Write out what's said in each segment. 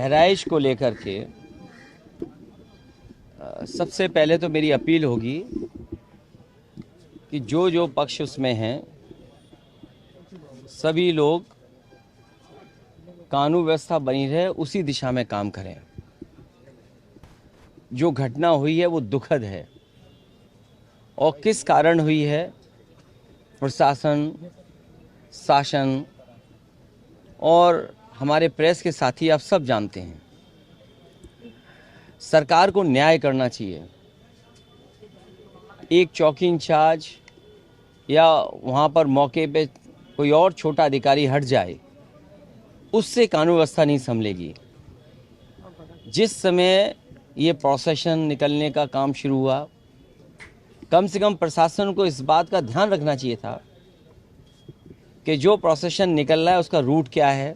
बहराइच को लेकर के सबसे पहले तो मेरी अपील होगी कि जो जो पक्ष उसमें हैं सभी लोग कानून व्यवस्था बनी रहे उसी दिशा में काम करें। जो घटना हुई है वो दुखद है और किस कारण हुई है प्रशासन, शासन और हमारे प्रेस के साथी आप सब जानते हैं। सरकार को न्याय करना चाहिए। एक चौकी इंचार्ज या वहाँ पर मौके पे कोई और छोटा अधिकारी हट जाए उससे कानून व्यवस्था नहीं संभलेगी। जिस समय ये प्रोसेशन निकलने का काम शुरू हुआ, कम से कम प्रशासन को इस बात का ध्यान रखना चाहिए था कि जो प्रोसेशन निकल रहा है उसका रूट क्या है,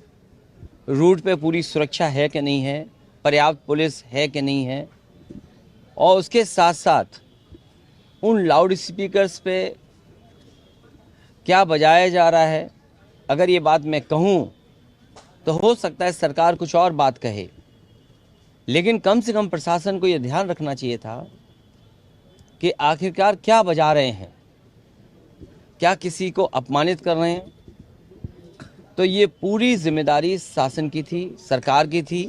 रूट पे पूरी सुरक्षा है कि नहीं है, पर्याप्त पुलिस है कि नहीं है, और उसके साथ साथ उन लाउड स्पीकर्स पे क्या बजाया जा रहा है। अगर ये बात मैं कहूँ तो हो सकता है सरकार कुछ और बात कहे, लेकिन कम से कम प्रशासन को ये ध्यान रखना चाहिए था कि आखिरकार क्या बजा रहे हैं, क्या किसी को अपमानित कर रहे हैं। तो ये पूरी जिम्मेदारी शासन की थी, सरकार की थी।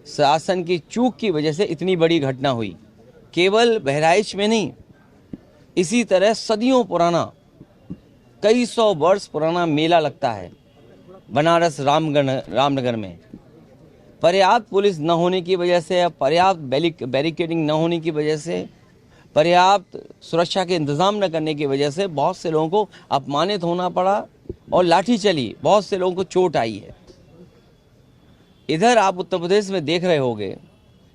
शासन की चूक की वजह से इतनी बड़ी घटना हुई। केवल बहराइच में नहीं, इसी तरह सदियों पुराना, कई सौ वर्ष पुराना मेला लगता है बनारस रामनगर में। पर्याप्त पुलिस न होने की वजह से, पर्याप्त बैरिकेडिंग न होने की वजह से, पर्याप्त सुरक्षा के इंतजाम न करने की वजह से बहुत से लोगों को अपमानित होना पड़ा और लाठी चली, बहुत से लोगों को चोट आई है। इधर आप उत्तर प्रदेश में देख रहे होंगे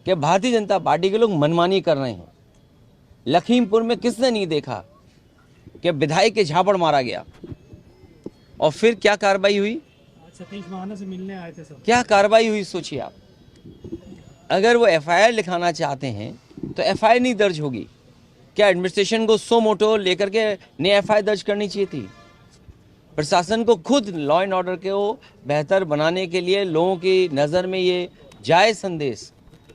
कि भारतीय जनता पार्टी के लोग मनमानी कर रहे हैं। लखीमपुर में किसने नहीं देखा कि विधायक के झापड़ मारा गया और फिर क्या कार्रवाई हुई? सतीश महाना से मिलने आए थे सब। क्या कार्रवाई हुई सोचिए आप। अगर वो एफआईआर लिखाना चाहते हैं तो एफआईआर नहीं दर्ज होगी क्या? एडमिनिस्ट्रेशन को सो मोटो लेकर के नई एफआईआर दर्ज करनी चाहिए थी। प्रशासन को खुद लॉ एंड ऑर्डर को बेहतर बनाने के लिए लोगों की नज़र में ये जायज़ संदेश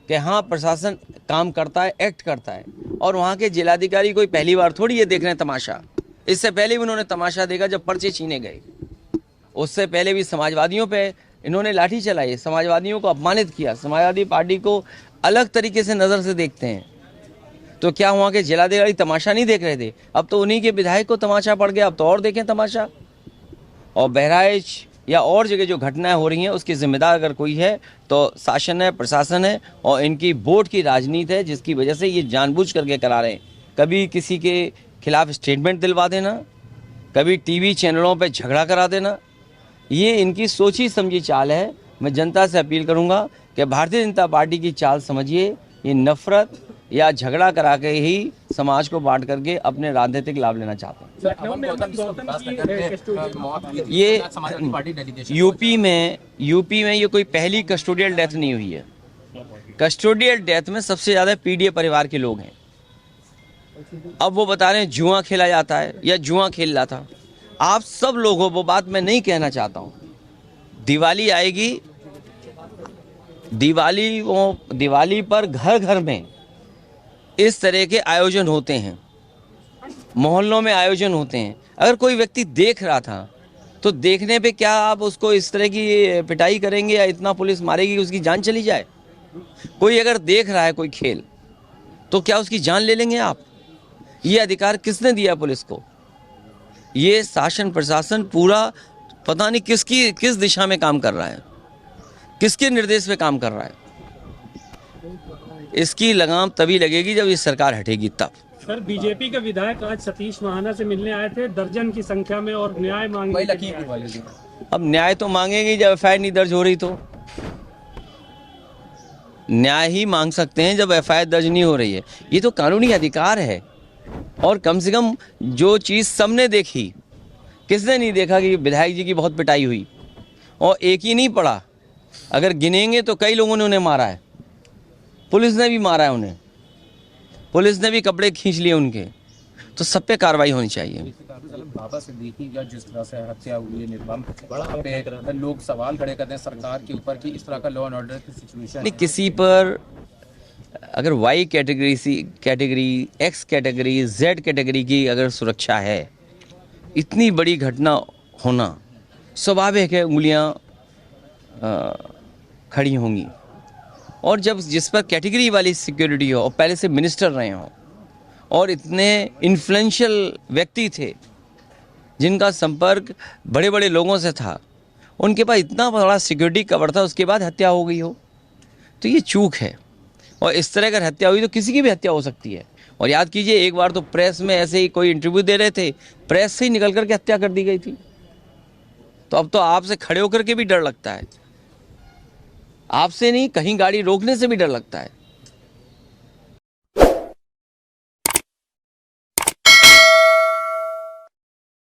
कि हाँ प्रशासन काम करता है, एक्ट करता है। और वहाँ के जिलाधिकारी कोई पहली बार थोड़ी ये देख रहे हैं तमाशा। इससे पहले भी उन्होंने तमाशा देखा जब पर्चे छीने गए। उससे पहले भी समाजवादियों पे इन्होंने लाठी चलाई, समाजवादियों को अपमानित किया। समाजवादी पार्टी को अलग तरीके से नज़र से देखते हैं। तो क्या वहाँ के जिलाधिकारी तमाशा नहीं देख रहे थे? अब तो उन्हीं के विधायक को तमाशा पड़ गया, अब तो और देखें तमाशा। और बहराइच या और जगह जो घटनाएं हो रही हैं उसकी जिम्मेदार अगर कोई है तो शासन है, प्रशासन है और इनकी वोट की राजनीति है, जिसकी वजह से ये जानबूझ करके करा रहे हैं। कभी किसी के खिलाफ स्टेटमेंट दिलवा देना, कभी टीवी चैनलों पे झगड़ा करा देना, ये इनकी सोची समझी चाल है। मैं जनता से अपील करूंगा कि भारतीय जनता पार्टी की चाल समझिए। ये नफरत या झगड़ा करा के ही समाज को बांट करके अपने राजनीतिक लाभ लेना चाहते हैं। ये यूपी में ये कोई पहली कस्टोडियल डेथ नहीं हुई है। कस्टोडियल डेथ में सबसे ज़्यादा पीडीए परिवार के लोग हैं। अब वो बता रहे हैं जुआ खेला जाता है या जुआ खेल रहा था। आप सब लोग हो, वो बात मैं नहीं कहना चाहता हूँ। दिवाली आएगी, दिवाली पर घर घर में इस तरह के आयोजन होते हैं, मोहल्लों में आयोजन होते हैं। अगर कोई व्यक्ति देख रहा था तो देखने पे क्या आप उसको इस तरह की पिटाई करेंगे या इतना पुलिस मारेगी कि उसकी जान चली जाए? कोई अगर देख रहा है कोई खेल तो क्या उसकी जान ले लेंगे आप? ये अधिकार किसने दिया पुलिस को? ये शासन प्रशासन पूरा पता नहीं किस दिशा में काम कर रहा है, किसके निर्देश पे काम कर रहा है। इसकी लगाम तभी लगेगी जब ये सरकार हटेगी तब। सर, बीजेपी के विधायक आज सतीश महाना से मिलने आए थे दर्जन की संख्या में और न्याय मांगने। अब न्याय तो मांगेंगे जब एफआईआर नहीं दर्ज हो रही। तो न्याय ही मांग सकते हैं जब एफआईआर दर्ज नहीं हो रही है। ये तो कानूनी अधिकार है। और कम से कम जो चीज़ सबने देखी, किसने नहीं देखा कि विधायक जी की बहुत पिटाई हुई और एक ही नहीं पड़ा। अगर गिनेंगे तो कई लोगों ने उन्हें मारा है, पुलिस ने भी मारा है उन्हें, पुलिस ने भी कपड़े खींच लिए उनके। तो सब पे कार्रवाई होनी चाहिए। बाबा सिद्दीकी का जिस तरह से हत्या हुई है निर्मम, वहाँ पे लोग सवाल खड़े करते हैं सरकार के ऊपर कि इस तरह का लॉ एंड ऑर्डर की सिचुएशन नहीं, किसी पर अगर Y category, C category, X category, Z category की अगर सुरक्षा है, इतनी बड़ी घटना होना स्वाभाविक है, उंगलियां खड़ी होंगी। और जब जिस पर कैटेगरी वाली सिक्योरिटी हो और पहले से मिनिस्टर रहे हों और इतने इन्फ्लुएंशियल व्यक्ति थे जिनका संपर्क बड़े बड़े लोगों से था, उनके पास इतना बड़ा सिक्योरिटी कवर था, उसके बाद हत्या हो गई हो, तो ये चूक है। और इस तरह अगर हत्या हुई तो किसी की भी हत्या हो सकती है। और याद कीजिए, एक बार तो प्रेस में ऐसे ही कोई इंटरव्यू दे रहे थे, प्रेस से ही निकल करके हत्या कर दी गई थी। तो अब तो आपसे खड़े होकर के भी डर लगता है, आपसे नहीं, कहीं गाड़ी रोकने से भी डर लगता है।